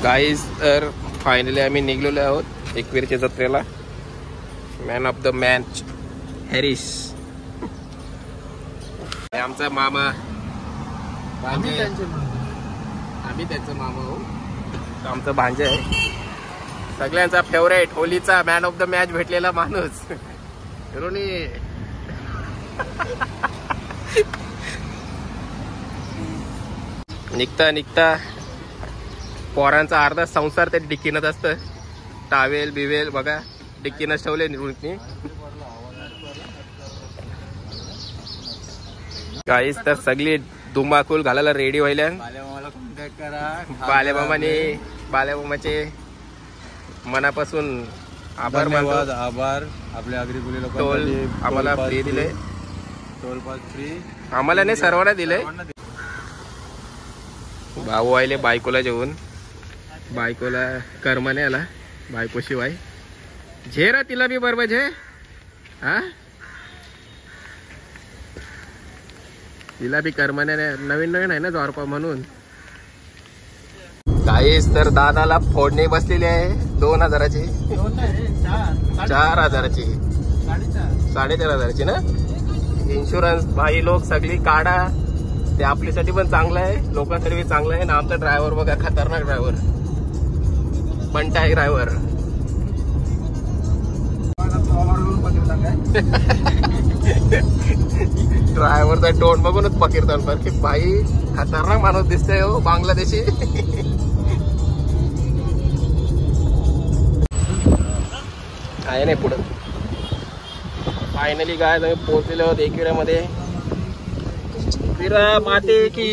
Guys तर finally आम्ही निघलेलो आहोत एकवीरच्या जत्रेला. Man of the match Harris आमचा मामा. आम्ही त्याचं मामा हो. आमचं भांजे आहे. सगळ्यांचा फेवरेट होलीचा मॅन ऑफ द मॅच भेटलेला माणूस रोनी. निघता निघता पोरांचा अर्धा संसार ते डिक्कीनच असतं. टावेल बिवेल बघा डिक्कीनच ठेवले निवृत्ती. काहीच तर सगळी धुमाकूल घालायला रेडी व्हायला. बालेमामाचे मनापासून आभार मानतो. आभार. आपले आगरी गुले लोक टोल आम्हाला फ्री दिले. टोल पास फ्री आम्हाला नाही सर्वांना दिले. भाऊ आले बायकोला जेवून. बायकोला कर्म नाही आला बायको शिवाय. झेरा तिला बी बरोबर झे. हा तिला बी कर्म नाही. नवीन नवीन आहे ना जोरपा म्हणून. काहीच तर दादाला फोडणी बसलेली आहे 2000ची. 4000ची 4,500ची ना. इन्शुरन्स भाई लोक सगळी काढा. ते आपल्यासाठी पण चांगलं आहे लोकांसाठी चांगलं आहे ना. आमचा ड्रायव्हर बघा खतरनाक ड्रायव्हर पंटाई ड्रायव्हर. ड्रायव्हरचा तोंड बघूनच पकिरतो की भाई खतरनाक माणूस दिसतोय हो बांगलादेशी. आहे नाही पुढं. फायनली काय तुम्ही पोहोचलेलो आहोत एकविरामध्ये. विरा माते की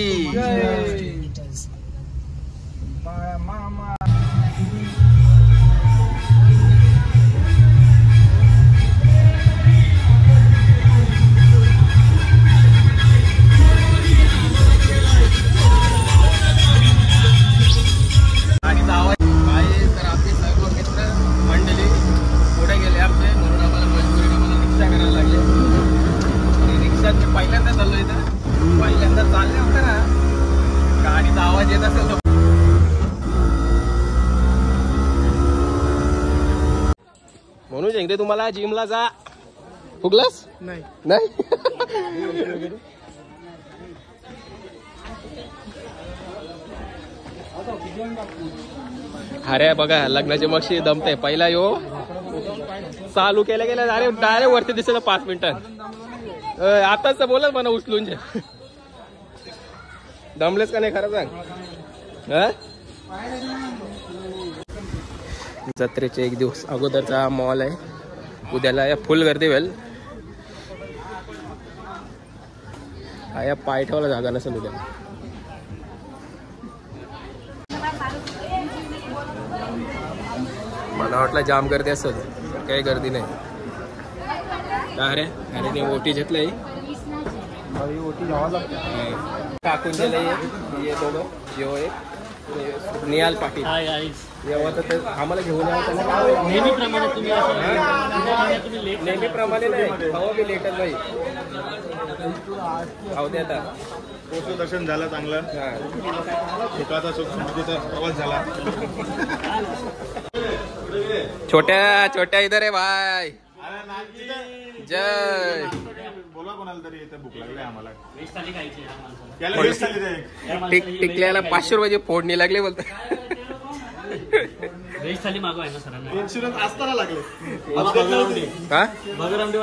म्हणून सांगते तुम्हाला जिमला जा. फुगलास नाही नाही. अरे बघा लग्नाची मक्षी दमते. पहिला यो चालू केल्या गेल्या डायरेक्ट वरती दिसत 5 मिनिटात. आताच बोलत म्हणा उचलून जे. दमलेस का नाही खरं सांग. जत्रेचे 1 दिवस अगोदरचा मॉल आहे. उद्याला या फुल गर्दी होईल. या पाय ठेवायला जागा नसेल उद्या. मला वाटलं जाम गर्दी असेल. काही गर्दी नाही. का रे अरे ते ओटी घेतलंय. टाकून दिलंय हे दोघं. जेव एक निहाल पाटील जेव्हा तर आम्हाला घेऊन यावं. नेहमीप्रमाणे तुम्ही नेहमीप्रमाणे नाही हवं बी लेटच नाही. हो दे आता. दर्शन झालं चांगलं. सुखाचा सुखचा प्रवास झाला. छोट्या छोट्या इधर आहे भाई. जय. बोला कोणाला तरी इथे भूक लागली आम्हाला. टिकल्याला 500 रुपयाची फोडणी लागली बोलतो. व्हेज थाली मागवाय ना सरांना. इन्शुरन्स असताना लागले. का भगरामटी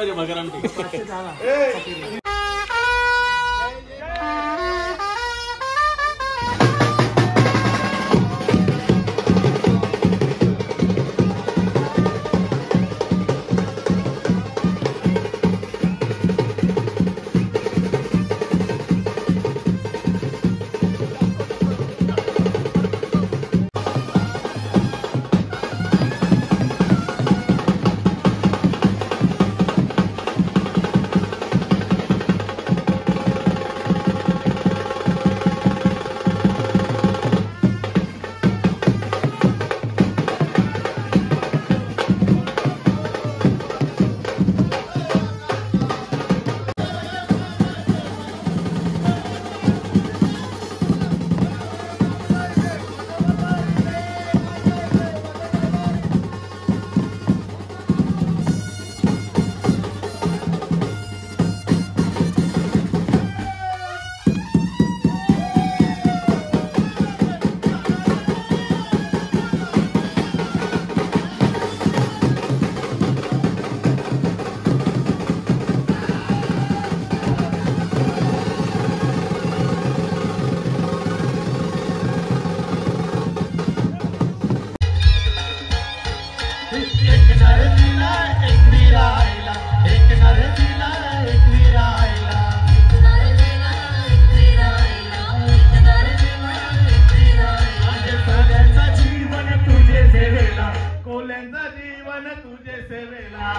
कोल्यांचा जीवन तुझे सेवेला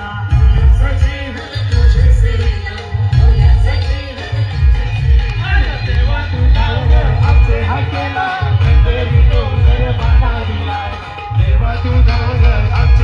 तेव्हा तू आमचे हाकेला तेव्हा तू आमचे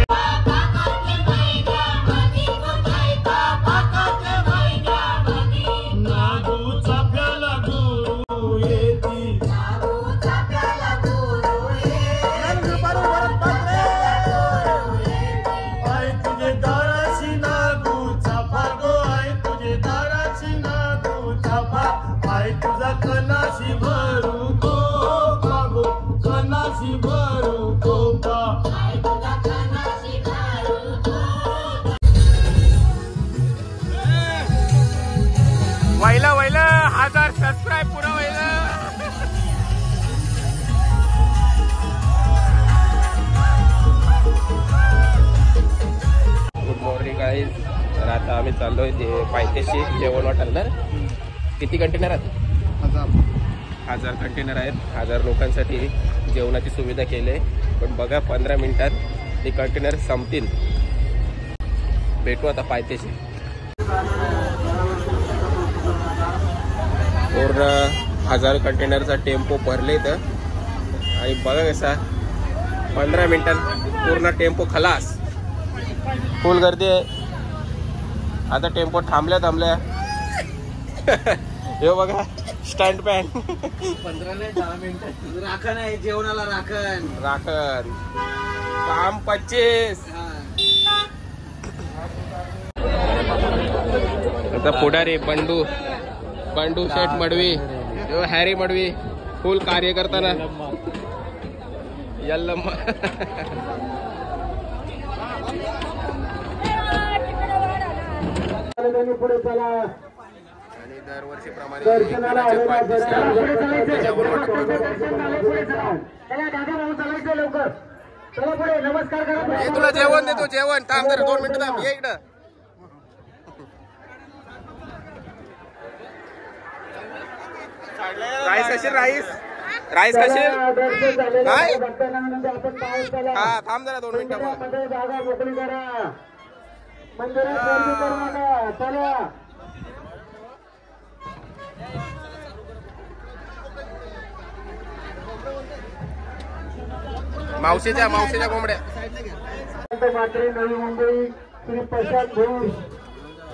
वैला 1000 सबस्क्राईब पुरा वैला. Good morning guys. तर आता आम्ही चाललोय पायथ्याशी जेवण हॉटेलला. किती कंटेनर आहेत? 1000 कंटेनर आहेत. 1000 लोकांसाठी जेवणाची सुविधा केली आहे. पण बघा 15 मिनिटात ते कंटेनर संपतील. भेटू आता पायथ्याशी. पूर्ण 1000 कंटेनरचा टेम्पो भरले इथं आणि बघा कसा 15 मिनिटात पूर्ण टेम्पो खलास. फुल गर्दी आहे. आता टेम्पो थांबल्या हे बघा स्टंट पॅन. 15 नाही 10 मिनिटं राखण आहे. जेवणाला राखण काम 25. आता पुढारी बंडू शेठ मडवी, हॅरी मडवी फुल कार्य करताना यल्लम्मा. आणि दरवर्षीप्रमाणे तुला जेवण देतो. जेवण थांब जरा 2 मिनिटं थांब. ये इकडं. राईस कशील? राईस कशील? काय? हा थांब जरा 2 मिनिटं. मावशीच्या कोंबड्या. मात्रे नवी मुंबई, श्री प्रशांत घोष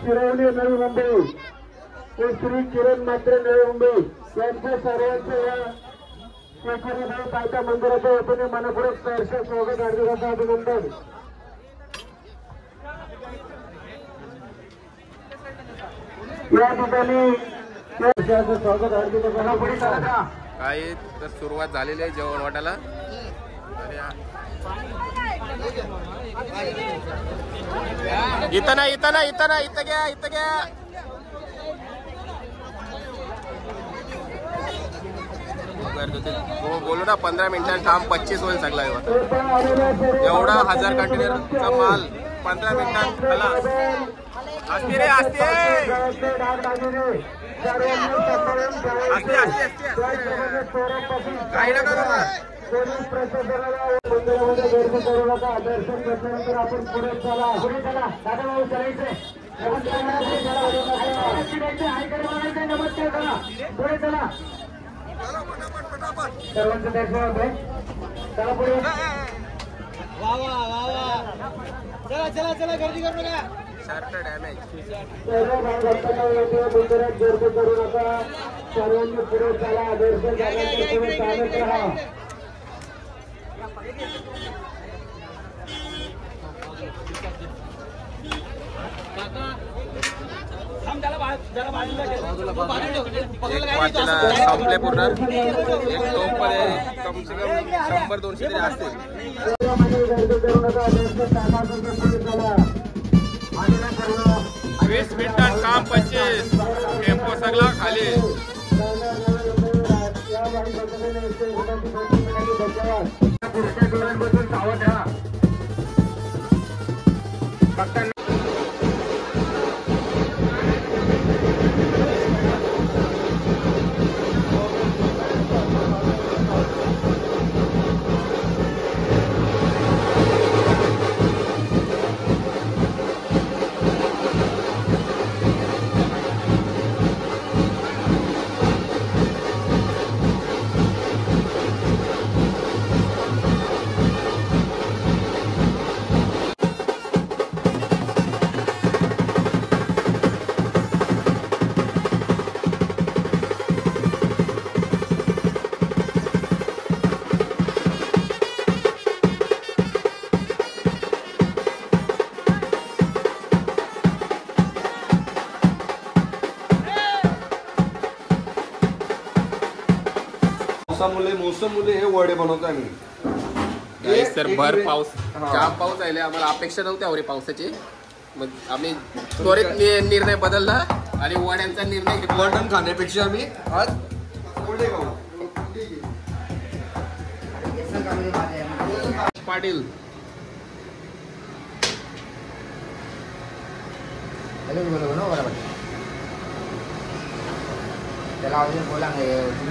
शिरवली नवी मुंबई, श्री किरण मात्रे नवी मुंबई यांच्या सर्वांचे पायथा मंदिराच्या वतीने मनपूर्वक सहर्ष स्वागत हार्दिक अभिनंदन. या ठिकाणी स्वागत हार्दिक काही तर सुरुवात झालेली आहे जेवण वाटायला. इथं घ्या. बोलू ना 15 मिनिटात काम 25 होईल सगळा. एवढा 1000 कंटेनरचा माल 15 मिनिटात खलास. असते काही नका बाबा. पोलीस प्रशासनाला मंदिरामध्ये गर्दी करू नका. दर्शन घेतल्यानंतर आपण पुढे चला. दादा भाऊ चालायचंय. नमस्कार करा. पुढे चला. सर्वांचं दर्शन होतंय. चला पुढे. चला गर्दी करू नका. सर्व भक्तांना मंदिरात गर्दी करू नका. सर्वांनी पुढे चला. दर्शन झाल्यानंतर पुढे चालत राहा. संपले पूर्ण. एक टोपमध्ये कम से कम 100-200 तरी असतील. 20 मिनिटात काम 25. टेम्पो सगळा खाली. मोसम मुले हे वडे बनवतो आम्ही. तर भर पाऊस जाम पाऊस आहे, आम्हाला अपेक्षा नव्हती आवडी पावसाची. मग आम्ही त्वरित निर्णय बदलला आणि वड्यांचा निर्णय घेतला. मटण खाण्यापेक्षा आम्ही आज वडे खाऊ. पाटील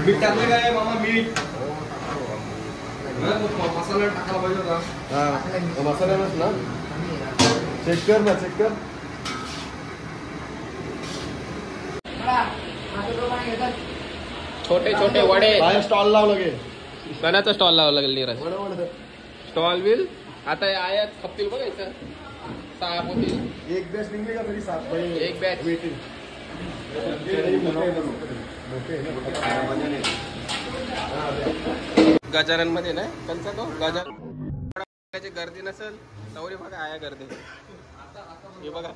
मीठ टाकलं काय मामा? मीठ मसाला टाकला पाहिजे होता. मसाला ना चेक कर ना, चेक कर. छोटे छोटे वडे. बाहेर स्टॉल लावलं गे. सणाचा स्टॉल लावा लागेल नीरज. स्टॉल विल आता आयात खपतील बघ इथं 6 होतील. एक बॅच निघले का तरी 7 एक बॅच वेटिंग. गजानन मध्ये ना त्यांचा तो गजानन गर्दी नसेल तवरी बघा आया गर्दी. हे बघा